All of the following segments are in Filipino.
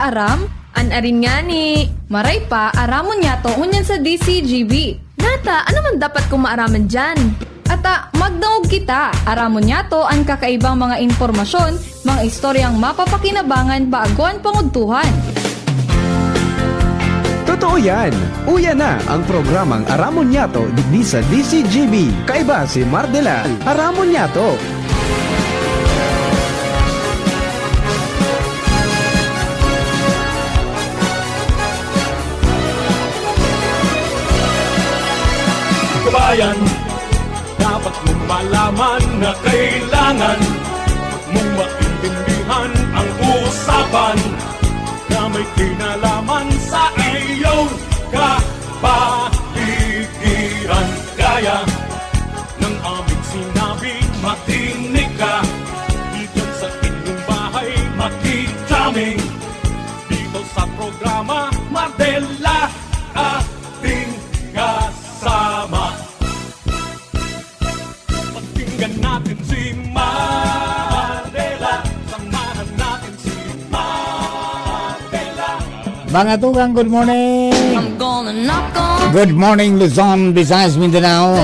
Aram, arin nga ni Maray pa, aramon niya to unyan sa DCGB. Nata, ano man dapat kong maaraman dyan? Ata, magdaog kita, aramon niya to ang kakaibang mga informasyon, mga istoryang mapapakinabangan bago ang pangudtuhan. Totoo yan! Uya na ang programang Aramon Yato digdi sa DCGB. Kaiba si Mardela, Aramon Yato. Kabayan, dapat mong malaman na kailangan mong maintindihan ang usapan na may kinalaman sa iyong kapaligiran. Gaya ng aming sinabi, makinig ka. Dito sa inyong bahay, makiklaming. Dito sa programa, Mardela ating kasama. Pakinggan natin si Mardela. Samahan natin si Mardela. Mga tugang, good morning! I'm gonna knock on Good morning, Luzon, Visayas, Mindanao.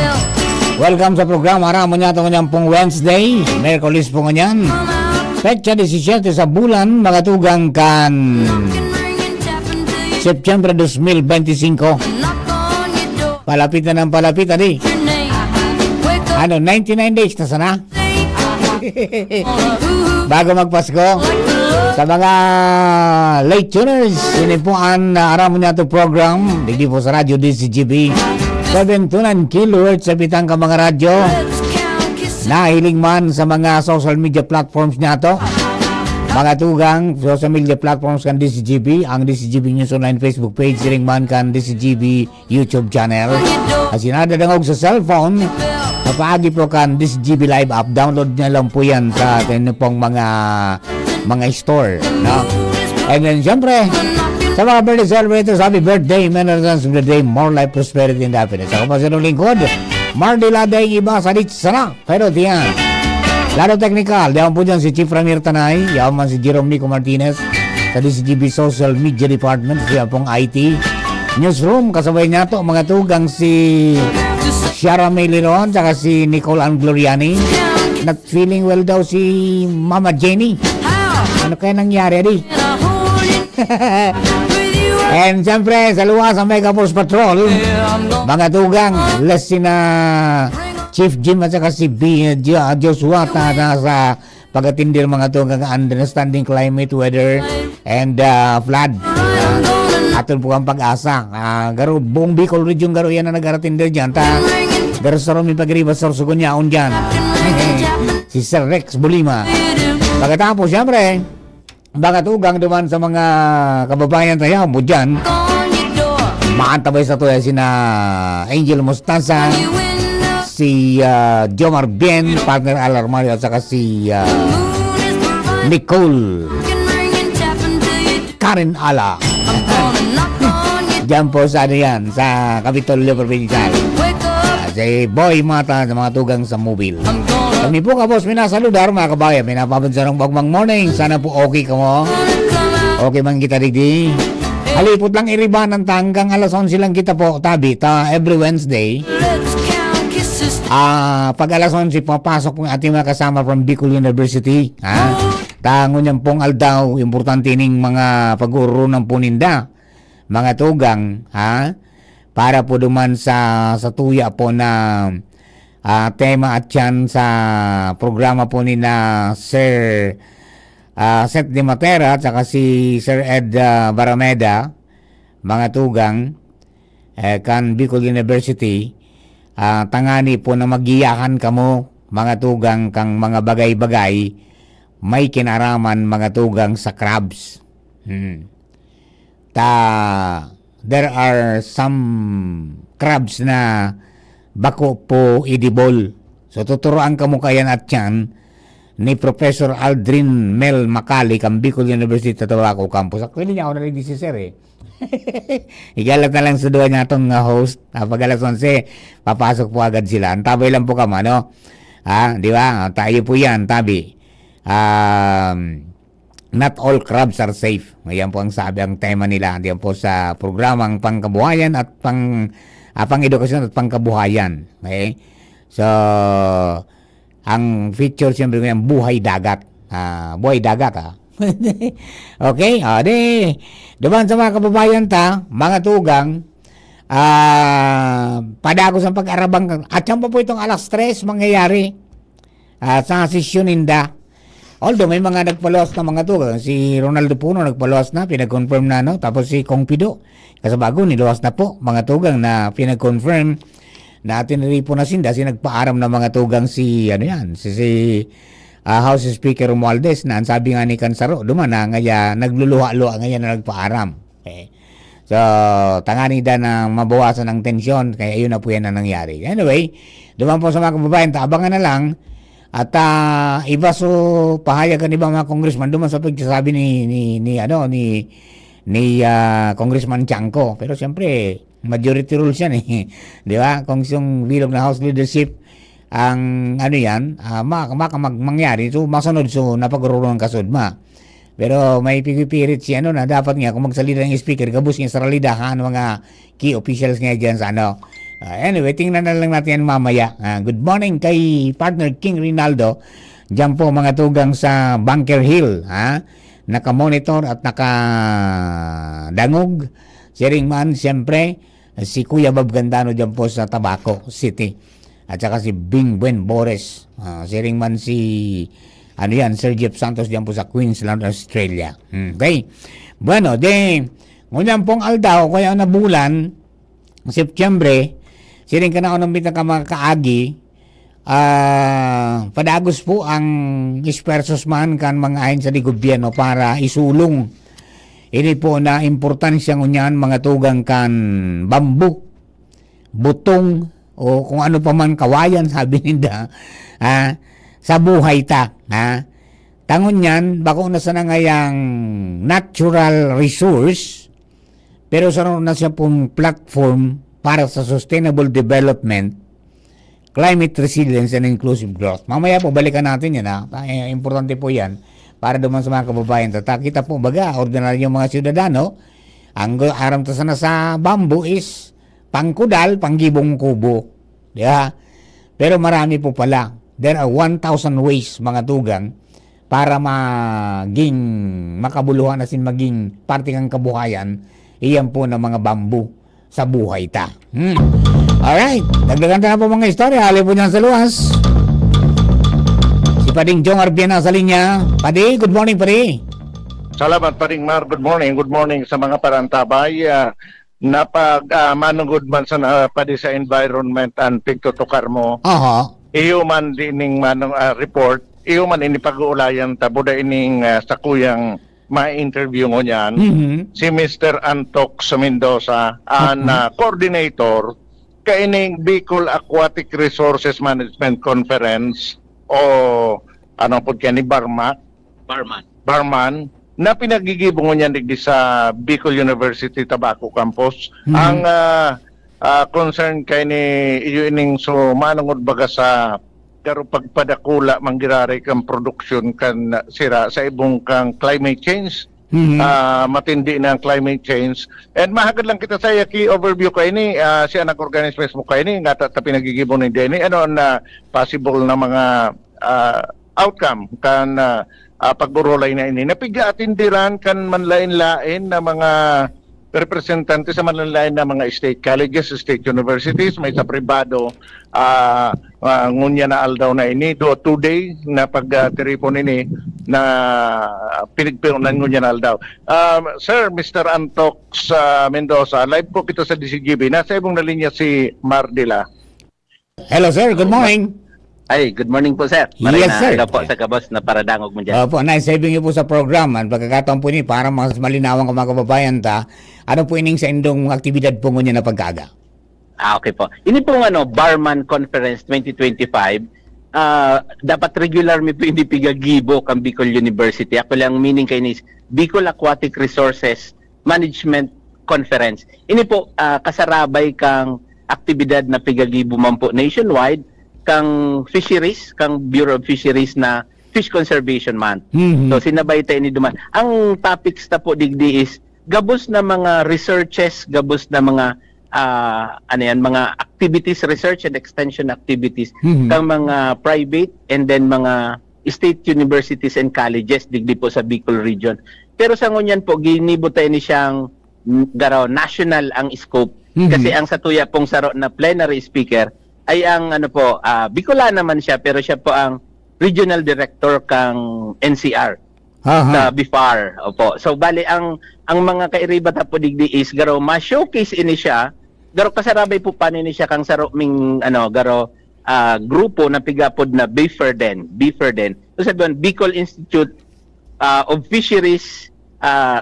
Welcome sa programa Aramon Yato ngayon pong Wednesday. Merkulis po ngayon. Petsa 17 sa bulan, mga tugang kan September 2025. Palapit na ng palapit, adi. Ano, 99 days na sana? Bago magpasko. Sa mga late tuners, yun po ang Aramon Yato program. Digdi po sa radyo DCGB. 729 kHz sa bitang ka mga radyo. Nahiling man sa mga social media platforms niya to. Mga tugang, social media platforms kan DCGB. Ang DCGB News Online Facebook page. Siring man kan DCGB YouTube channel. As sinadadangog sa cellphone, kapagi po kan DCGB Live app. Download niya lang po yan sa atin pong mga store, no? And then, syempre, sa mga birthday celebrators, happy birthday, many reasons of the day, more life, prosperity, and happiness. Ako pa sinong lingkod, Mardela day iba sa dit sana, pero diyan. Laro technical, diyan po dyan si Chief Ramir Tanay, diyan man si Jerome Nico Martinez, sa DCGB Social Media Department, siya pong IT. Newsroom, kasabay niya to, mga tugang si Shara May Liron, saka si Nicole Ann Gloriani. Not feeling well daw si Mama Jenny. Ano kaya nangyari, di? And siyempre, sa luwas ang Mega Force Patrol, mga tugang, less si na Chief Jim at saka si Joshua na sa pag-atindir mga tugang understanding climate, weather, and flood. Aton po ang pag-asa. Garo, buong Bicol region, garo yan na nag-aratindir dyan. Garo sa Romy Pagriba, sa Sugunyaon dyan. Si Sir Rex Bulima. Pagkatapos, siyempre, mga tugang duman sa mga kababayan tayo mo dyan. Maantabay sa to sina Angel Mostaza, si Jomar Bien, partner Alarmario, at saka si Nicole Karen Ala. Diyan po sa ano yan, sa Capitolio Provincial. Si Boy Mata sa mga tugang sa mobile. Kami po ka boss, minasaludar mga kabayan. Minapabansa ng bagmang morning. Sana po okay ka mo. Okay man kita digdi. Halipot lang iriban ng tanggang alas 11 lang kita po. Tabi, every Wednesday. Pag alas 11, papasok po ating mga kasama from Bicol University. Tango niyan pong aldaw. Importante ning mga pag-uro ng puninda. Mga tugang, para po duman sa tuya po na tema at yan sa programa po ni na Sir Seth de Matera at saka si Sir Ed Barameda, mga tugang kan Bicol University, tangani po na magiyakan kamo mga tugang kang mga bagay-bagay may kinaraman mga tugang sa crabs. There are some crabs na bako po edible. So tuturuan ka mo kayan at yan ni Professor Aldrin Mel Macali kang Bicol University Tatawaco Campus. Actually niya ako narinig si Sir Igalat na lang sa doon niya itong host. Pag alas 11, papasok po agad sila. Antabay lang po ka mo, no? Di ba? Tayo po yan, tabi. not all crabs are safe. Ayan po ang sabi, ang tema nila diyan po sa programang pangkabuhayan at pang-edukasyon at pangkabuhayan. Okay? So, ang feature siyempre ngayon, buhay dagat. Buhay dagat, Okay? Duman sa mga kababayan mga tugang, padako sa pag-arabang, at yan pa po itong alas 3 mangyayari sa sesyon ninda. Although may mga nagpaluwas na mga tugang, si Ronaldo Puno nagpaluwas na, pinag-confirm na, no? Tapos si Kong Pido, kasabago, niluwas na po mga tugang na pinag-confirm na tiniripo na sinda, nagpaaram na mga tugang si House Speaker Romualdez na ang sabi nga ni Cansaro, dumana ngaya nagluluha-luha ngayon na nagpaaram. Okay. So, tangani da na mabawasan ang tensyon, kaya yun na po yan na nangyari. Anyway, duman po sa mga kababayan, abangan na lang. At iba so pahayagan iba mga congressman duman sa pagsasabi ni Congressman Chanco. Pero siyempre, majority rules yan eh. Di ba? Kung yung bilog na House leadership ang mangyari, so masunod, so napagururong kasudma. Pero may pipipirit siya na dapat nga kung magsalita ng speaker, gabus niya sa ralidahan mga key officials nga dyan sa anyway, tingnan na lang natin yan mamaya. Good morning kay partner King Rinaldo. Diyan po mga tugang sa Bunker Hill. Naka-monitor at naka-dangog. Sharing man, siyempre, si Kuya Bob Gandano diyan po sa Tabaco City. At saka si Bing Buen Bores. Sharing man si Sir Jeff Santos diyan po sa Queensland, Australia. Okay. Bueno, ngunyan pong aldaw, kaya na bulan, September, siring ka na ako ng bitang mga kaagi, padagos po ang ispersos man kan mga ahin sa di gobyerno para isulong. Ini po na importansya ngunyan mga tugang kan bambu, butong, o kung ano pa man kawayan, sabi nila, sa buhay tangon yan, bako na sa nangayang natural resource, pero sa na siya pong platform para sa sustainable development, climate resilience and inclusive growth. Mamaya po balikan natin yan importante po yan para duman sa mga kababayan. Kita po baga, ordinaryong mga siyudadano, ang aram to sana sa bamboo is pangkudal, panggibong kubo. Diba? Pero marami po pala. There are 1,000 ways mga tugang para makabuluhan na maging parte ng kabuhayan. Iyan po ng mga bamboo sa buhay Alright, dagdagan na po mga istorya. Hali po niyan sa luwas. Si Pading Jong Arbiana sa linya. Padi, good morning Padi. Salamat Paring Mar, good morning. Good morning sa mga parantabay. Manungod man sa padi sa environment and pigtutukar mo. Iyo man dining manong report, iyo man ini pag-uulayan tabuda ining sakuyang ma-interview mo niyan. Si Mr. Antok sa Mendoza, coordinator kaining Bicol Aquatic Resources Management Conference o ano po kaya ni Barman na pinagigibong niya digdi sa Bicol University Tabaco Campus. Ang concern kay ni iyo ining so manungod baga sa karo pagpadakula manggirari kang production kan sira sa ibong kang climate change. Matindi na ang climate change. And mahagad lang kita sa key overview kay ni siya nag-organize mismo kay ni nga ta pinagigibon ni Denny na possible na mga outcome kan pagburolay na ini. Napigla atindiran kan manlain-lain na mga representante sa manlain na mga state colleges, state universities, may sa pribado, ngunya na aldaw na ini, 2 day na pag-tiripon ini na pinigpirunan ngunya na aldaw. Sir, Mr. Antok sa Mendoza, live po kita sa DCGB. Nasa ibong nalinya si Mardila. Hello sir, good morning. Ay, good morning po, sir. Yes, sir. Po sa kabos na paradangog mo dyan. Opo, na-saving niyo po sa program. Ang pagkakataon po ni para mas malinawang mga kababayan ano po ining sa indong aktibidad po ngunyan na pagkaga? Okay po. Ini pong Barman Conference 2025, dapat regular mi po hindi pigagibo kang Bicol University. Ako lang meaning kay ni Bicol Aquatic Resources Management Conference. Ini po kasarabay kang aktibidad na pigagibo man po nationwide, kang fisheries, kang Bureau of Fisheries na Fish Conservation Month. Mhm. So sinabay tayo ni Duman. Ang topics na po digdi is gabos na mga researches, gabos na mga mga activities, research and extension activities Mhm. kang mga private and then mga state universities and colleges digdi po sa Bicol region. Pero sa ngunyan po ginibo tayo ni siyang garaw national ang scope Mhm. kasi ang satuya pong saro na plenary speaker ay ang Bicolano naman siya pero siya po ang regional director kang NCR sa Aha. BIFAR. Opo. So bali ang mga kairibata po digdi is garo ma-showcase ini siya. Garo kasarabay po pa ni siya kang saro ming grupo na pigapod na BIFERDEN. So sabihan Bicol Institute of Fisheries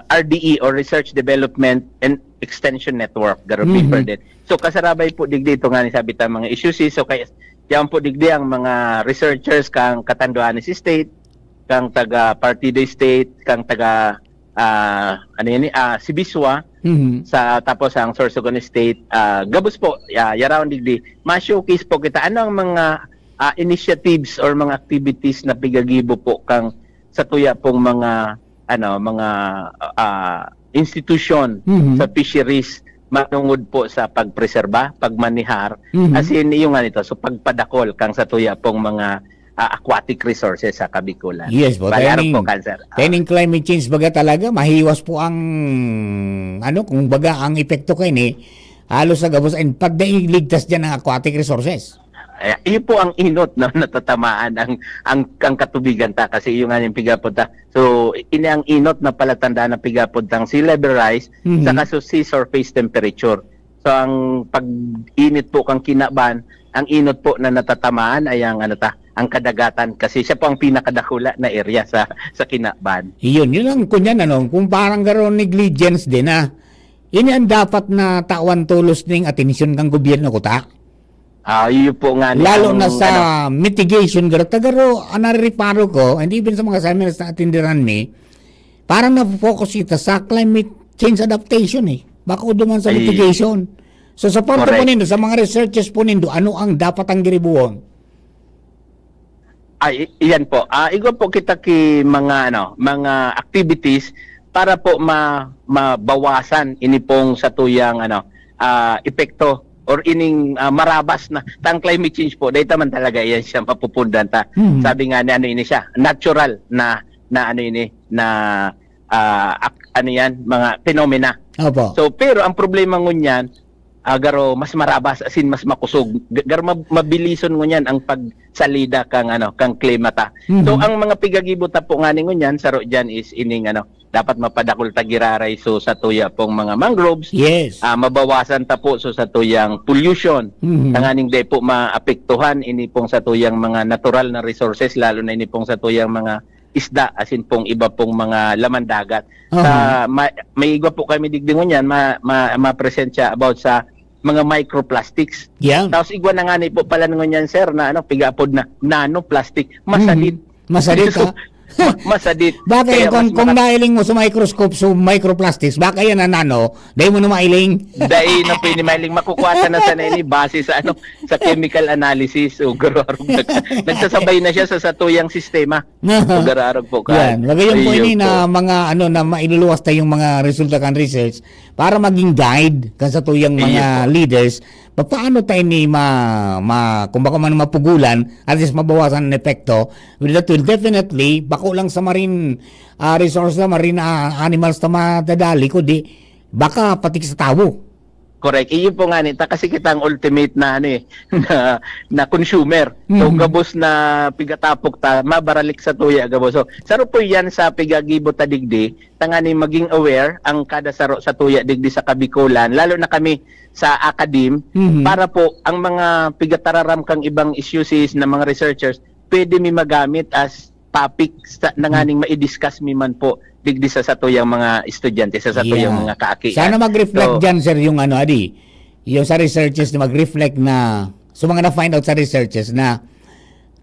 RDE or Research Development and Extension Network garo Mhm. BIFERDEN. So kasarabay po digdi ito nga ni sabi ta mga issues so kaya diyan po digdi ang mga researchers kang Catanduanes State, kang taga Partido State, kang taga Sibiswa Mhm. tapos ang Sorsogon State, gabos po yarawon digdi ma-showcase po kita ano ang mga initiatives or mga activities na pigagibo po kang sa tuya pong mga institution Mhm. sa fisheries matungod po sa pagpreserba, pagmanihar, Mhm. as in yung so pagpadakol kang sa tuya pong mga aquatic resources sa Kabikulan. Yes po, Bayaran training- po, Cancer. Training climate change baga talaga, mahiwas po ang, kung baga ang epekto kayo ni, halos sa gabos, and pag nailigtas dyan ang aquatic resources. Iyon po ang inot na natatamaan ang katubigan ta kasi yung yung pigapod ta. So ini ang inot na palatanda ng pigapod tang sea level rise Mhm. saka so sea surface temperature. So ang pag-init po kang kinaban, ang inot po na natatamaan ay ang ang kadagatan kasi siya po ang pinakadakula na area sa kinaban. Yun lang kunyan kung parang garon negligence din ini ang dapat na tawan tulos ning atensyon kang gobyerno ko ta. Yun po nga Lalo na sa mitigation garo tagaro anariparo ko and even sa mga seminars na atindiran mi, parang na-focus ita sa climate change adaptation baka duman sa Ay. mitigation. So sa parte po Correct. nindo, sa mga researches po nindo, ano ang dapat ang giribuon? Iyan po. Igo po kita ki mga activities para po mabawasan ini pong sa tuyang epekto or ining marabas na tang climate change po. Dahil man talaga iyan siya mapupundan ta. Mhm. Sabi nga ni ini siya, natural na mga phenomena. Opo. So pero ang problema ngunyan garo mas marabas asin mas makusog garo mabilison ngunyan ang pagsalida kang klimata. Mhm. So ang mga pigagibo ta po ngani ngunyan saro diyan is ining dapat mapadakol tagiraray so sa tuya pong mga mangroves. Yes. Mabawasan ta po so sa tuyang pollution. Mhm. Tanganing day po maapektuhan ini pong sa tuyang mga natural na resources lalo na ini pong sa tuyang mga isda asin pong iba pong mga laman dagat. May iba po kami digdingon yan ma-present siya about sa mga microplastics. Yan. Tapos igwa na nga ni po pala ngon yan sir na pigapod na nanoplastic masadit. Masadit Masadit. Baka Kaya kung nailing mo sa microscope so microplastics, baka yan na dahil mo na mailing. dahil na pinimaling makukuha na sa nini base sa sa chemical analysis o gararog nagsasabay na siya sa satuyang sistema. O gararog po ka. Yan, lagayan po Ayun ini na mga na mailuluwas tayong mga resulta kan research para maging guide kan sa tuyang mga leaders paano tayo ni kung baka man mapugulan at least mabawasan ang epekto. That will definitely bako lang sa marine resource na marine animals na madadali kundi baka pati sa tao. Correct. Iyon po nga nita kasi kita ang ultimate na na consumer. So Mhm. gabos na pigatapok ta mabaralik sa tuya gabos. So saro po yan sa pigagibo ta digdi tangani maging aware ang kada saro sa tuya digdi sa Kabikulan lalo na kami sa academe Mhm. para po ang mga pigatararam kang ibang issues na mga researchers pwede mi magamit as topic nanganing mai-discuss mi man po digdi sa satuyang mga estudyante sa satuyang Yeah. mga kaaki. Sana mag-reflect So, dyan, sir, yung yung sa researches na mag-reflect na, so mga na-find out sa researches na,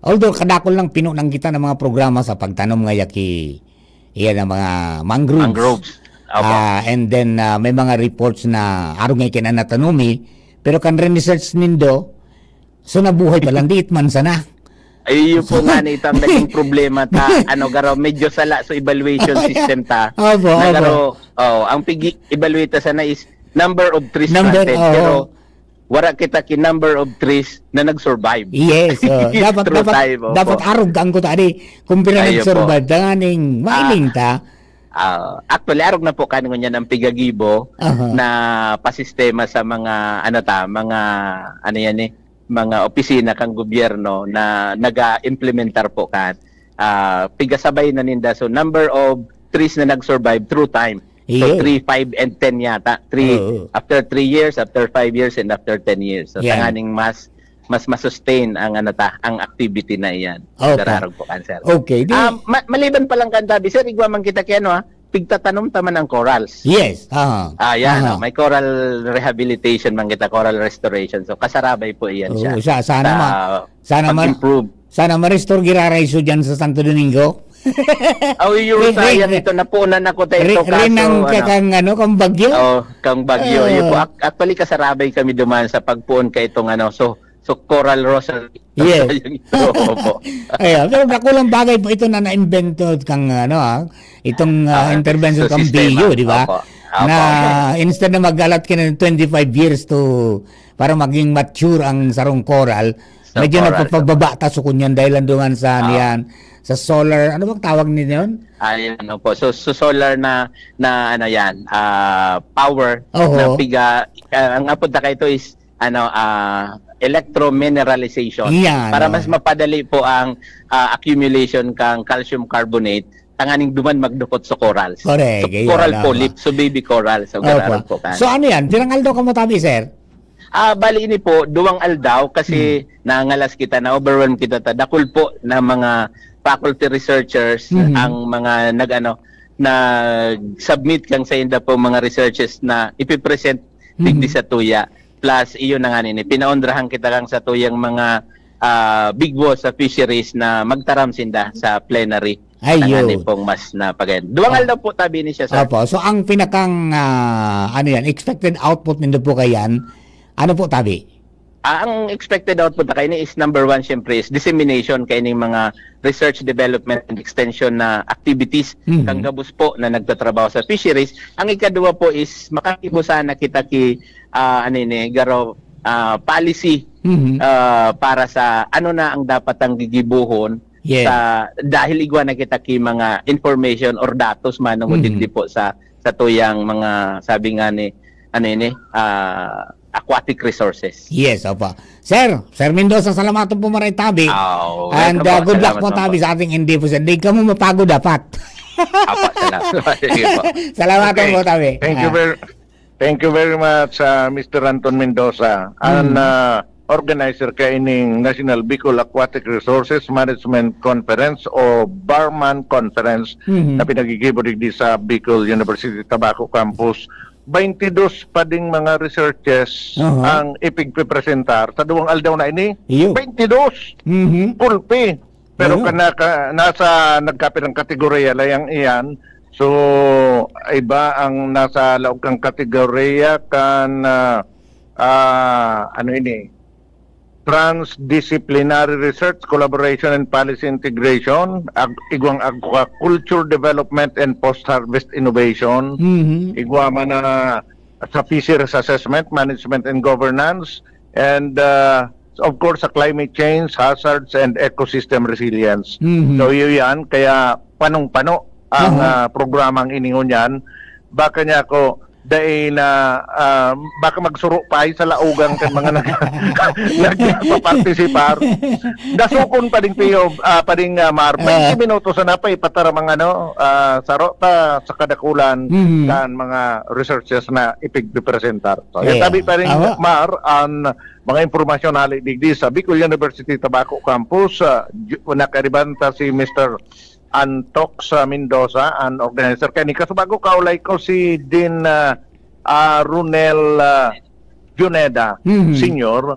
although kadakol lang pinunang kita ng mga programa sa pagtanom nga yaki, iyan ang mga mangroves. mangroves. Opo. And then, may mga reports na araw nga ikinanatanomi, pero kan research nindo, so nabuhay pa lang, diit man sana. Ay, yun po nga na itang naging problema ta, garo, medyo sala so evaluation system ta. Opo, Na opo. garo, ang evaluate sana is number of trees Number, planted, oo. pero wala kita ki number of trees na nag-survive. Yes, dapat True dapat time, opo. dapat arog ang ko tadi kumpira Ayo nag-survive tanganing mailing ta. Actually, arog na po kaningo niya ng pigagibo Aha. na pasistema sa mga mga opisina kang gobyerno na naga-implementar po kan. Pigasabay na ninda, so number of trees na nag-survive through time. So Iyo. 3, 5, and 10 yata. Oo. After 3 years, after 5 years, and after 10 years. So Yan. tanganing mas ma-sustain ang ang activity na iyan. Okay. Dararog po kan, sir. Okay, di. Maliban pa lang kan tabi, sir, igwa man kita kaya pigtatanom taman ng corals. Yes. Yan, may coral rehabilitation man kita, coral restoration. So kasarabay po iyan siya. Oo, sana improve. sana ma-restore giraraiso diyan sa Santo Domingo. Yung sayang ito napunan ako tayo kaso. Rin ang kang bagyo. Kang bagyo. Yun po, actually kasarabay kami duman sa pagpuon kay itong so coral rosal. Yes. Opo. Pero nakulang bagay po ito na na-invento kang itong intervention kang sistema. BU, di ba? Opo. Na instead na mag-alat ka ng 25 years para maging mature ang sarong coral, Sa medyo coral. nagpapababa ta so kunyan dahil duman sa niyan sa solar, ano bang tawag niyo yun? Ayan po. So solar na yan, power Oho. na piga, ang apunta kay ito is electromineralization. Yan, Para oo. mas mapadali po ang accumulation kang calcium carbonate tanganing duman magdukot sa corals. Correct. So, Ayun, coral tama. polyp, so baby coral. So gararan po kan. So ano yan? Tirangal daw ka mo tabi, sir? Bali ini po, duwang aldaw kasi nangalas kita na overwhelm kita ta. Dakul po na mga faculty researchers ang mga nag-submit kang sa inda po mga researches na ipipresent digdi sa tuya. Plus iyo na nga nini, pinaondrahan kita kang sa tuyang mga big boss sa fisheries na magtaram sinda sa plenary. Ayun. Tanganin pong mas na pagayon. Duwang aldaw po tabi ni siya, sir. Opo. So ang pinakang expected output nindo po kayan, ano po tabi? Ang expected output na kayo is number 1 syempre is dissemination kayo ng mga research, development, and extension na activities kang gabos po na nagtatrabaho sa fisheries. Ang ikadua po is makakibusana kita policy para sa ano na ang dapat ang gigibuhon dahil igwa na kita ki mga information or datos man digdi po sa tuyang mga sabi nga ni aquatic resources. Yes, opo. Sir Mendoza, salamat po maray tabi. And good luck po tabi sa ating endeavors. Hindi ka mo mapagod dapat. Salamat. Sige po. Salamat Okay. po tabi. Thank you very much, Mr. Anton Mendoza, ang organizer kaining National Bicol Aquatic Resources Management Conference o Barman Conference na pinagigibo digdi sa Bicol University Tabaco Campus. 22 pa ding mga researches ang ipigpipresentar sa duwang aldaw na ini. Iyo. 22! Pulpi! Pero nasa nagkapirang kategorya layang iyan. So, iba ang nasa laog kang kategorya kan transdisciplinary research, collaboration and policy integration, igwang aquaculture development and post-harvest innovation, igwa man sa fisheries assessment, management and governance, and of course sa climate change, hazards and ecosystem resilience. So yun yan, kaya panong-pano ang programang iningon yan. Baka niya ako dahil na baka magsuro pa sa laugang kan mga nagpapartisipar. Dasukon pa ding piyo, pa ding Mar. 20 minutos na pa ipatara mga saro ta sa kadakulan kan mga researchers na ipigpresentar. So, tabi pa rin Mar ang mga impormasyon na digdi sa Bicol University Tabaco Campus. Nakaribanta si Mr. Antox Mendoza, an organizer. Kaya ni kasubago kaulay ko si Dean Runel Juneda Senior.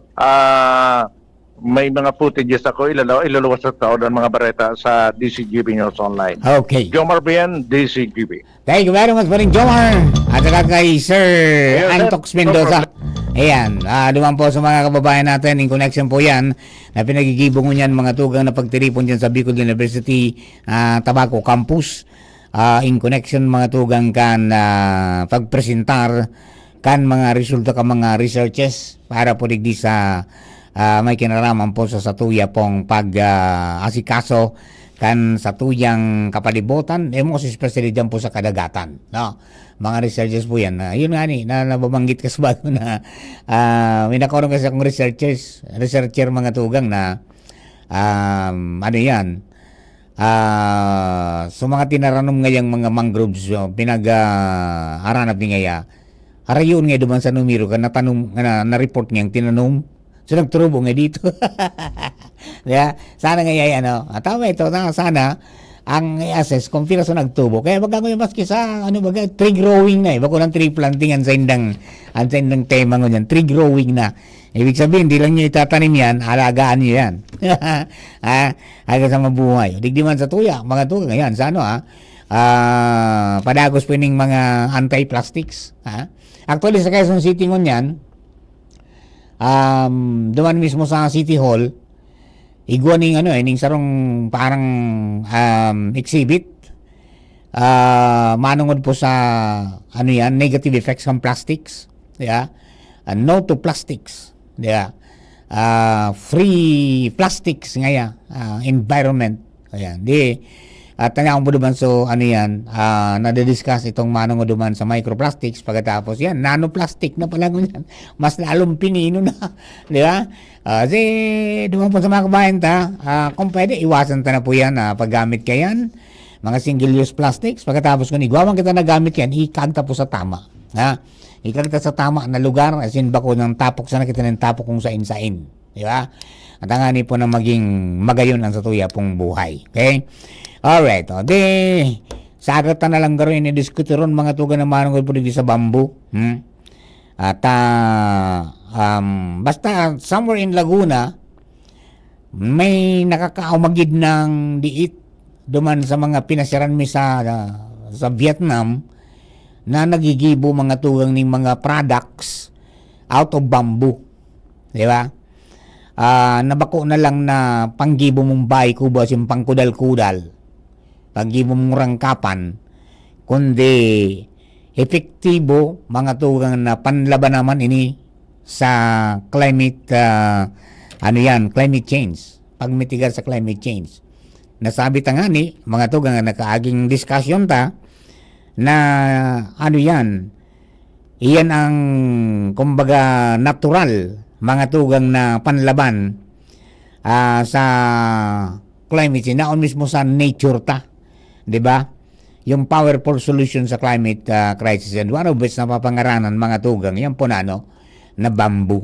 May mga footages ako ilalawas sa taon ang mga bareta sa DCGB News Online. Okay. Jomar Bien, DCGB. Thank you very much for Jomar. At saka kay Sir Yes, sir. Antox Mendoza. No Ayan, duman po sa mga kababayan natin, in connection po yan, na pinagigibong yan mga tugang na pagtiripon dyan sa Bicol University Tabaco Campus. In connection mga tugang kan pagpresentar kan mga resulta ka mga researches para po digdi sa may kinaraman po sa satuya pong pag-asikaso kan satuyang kapalibutan, most especially dyan po sa kadagatan, no? Mga researchers po yan. Yun nga ni, na nababanggit ka sa bago na may nakaroon kasi akong researcher mga tugang na ano yan, so mga tinaranom ngayang mga mangroves, pinag-aranap ni ngaya, harayon nga duman sa numero ka na-report ngayang tinanom. So nagturubo nga dito. Diba? Sana ngayon, tama ito, sana ang i-assess kung pila sa nagtubo. Kaya baga ko yung maski sa, tree growing na Bago ng tree planting ang sa indang tema ko yan. Tree growing na. Ibig sabihin, hindi lang nyo itatanim yan, alagaan nyo yan. Hanggang sa mabuhay. Digdi man sa tuya, mga tuya ngayon, sa padagos po yung mga anti-plastics. Actually, sa Quezon City ngunyan, duman mismo sa City Hall, igwa ning ning sarong parang exhibit manungod po sa negative effects ng plastics, no to plastics, free plastics ngaya, environment, ayan di at tanya mo duman so nadidiscuss itong manungod duman sa microplastics, pagkatapos yan nanoplastic na pala ngunyan, mas lalong pinino na, di ba? Kasi duman po sa mga kabayan kung pwede iwasan ta na po yan paggamit kayan mga single-use plastics, pagkatapos kung igwaman kita nagamit yan, ikagta po sa tama, ikagta sa tama na lugar, as in bako ng tapok sana kita ng tapok kung sain-sain, di ba? At ang ani po na maging magayon ang satuya pong buhay, okay? Alright, sagat na lang garo ini-diskute ron mga tuga na manungod po dito sa bamboo. At basta somewhere in Laguna, may nakakaumagid ng diit duman sa mga pinasiran mi sa Vietnam na nagigibo mga tugang ng mga products out of bamboo. Di ba? Nabako na lang na panggibo mong bay kubo yung pangkudal-kudal. Panggibo mong rangkapan, kundi epektibo mga tugang na panlaban naman ini sa climate climate change, pagmitigar sa climate change. Nasabi ta nga ni mga tugang na nakaaging discussion ta na iyan ang kumbaga natural mga tugang na panlaban sa climate change, naon mismo sa nature ta, di ba? Yung powerful solution sa climate crisis, and one of which na papangaranan mga tugang, yan po na bamboo.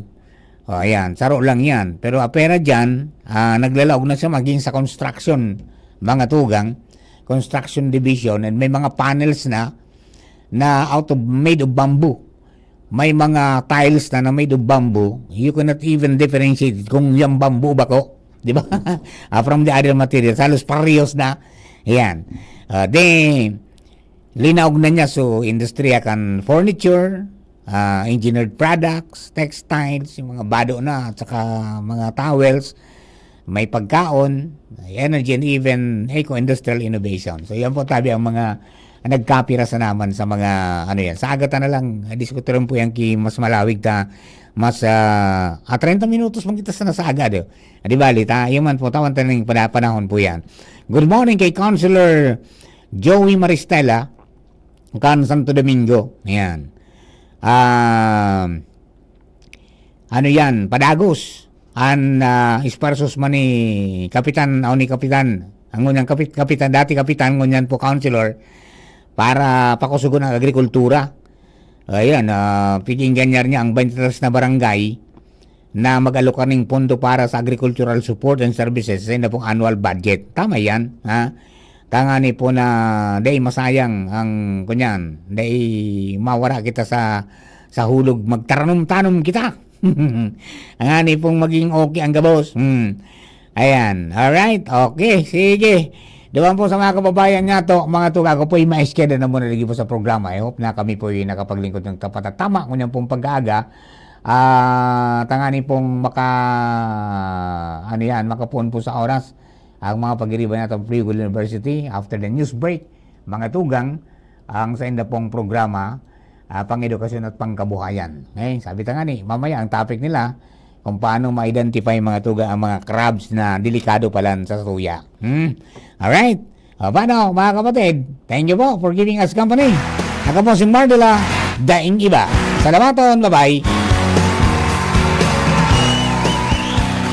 O ayan, saro lang yan. Pero apera dyan, naglalaog na siya maging sa construction, mga tugang, construction division, and may mga panels na made of bamboo. May mga tiles na made of bamboo. You cannot even differentiate kung yung bamboo ba ko, di ba? From the other materials, halos parehas na. Ayan. Linaog na niya so industriya kan furniture, engineered products, textiles, yung mga bado na at saka mga towels, may pagkaon, energy, and even eco-industrial innovation. So yan po tabi ang mga nagkapira sa naman sa mga yan. Sa agatan na lang, diskutirin po yan mas malawig mas 30 minutos mong kita sa agad. Di bali, yung man po, tawan taning panahon po yan. Good morning kay Councilor Joey Maristela, kan Santo Domingo. Ayan. Padagos. Isparsos man ni Kapitan, ang unyang kapitan, dati kapitan, ngunyan po councilor, para pakusugon ang agrikultura. Ayan, piging ganyan niya ang 23 na barangay na mag-alokan ng pondo para sa agricultural support and services sa pong annual budget. Tama yan, ha? Tangani po na day masayang ang kunyan, day mawara kita sa hulog, magtaranong-tanom kita. Angani pong maging okay ang gabos. Ayan, alright, okay, sige. Diwan po sa mga kababayan nga to, mga tuga ko po yung ma-schedule na muna lagi po sa programa. I hope na kami po yung nakapaglingkod ng tapat at tama, ngunyan pong pag-aaga. tangani pong makapuon po sa oras ang mga pag-iriba natin Frigol University after the news break, mga tugang ang sa inda pong programa pang-edukasyon at pangkabuhayan. Sabi tangani, mamaya ang topic nila kung paano ma-identify mga tuga ang mga crabs na delikado pala sa suya. Alright. Paano mga kapatid? Thank you po for giving us company. Ako po si Mardela, Daing Iba. Salamaton, bye-bye.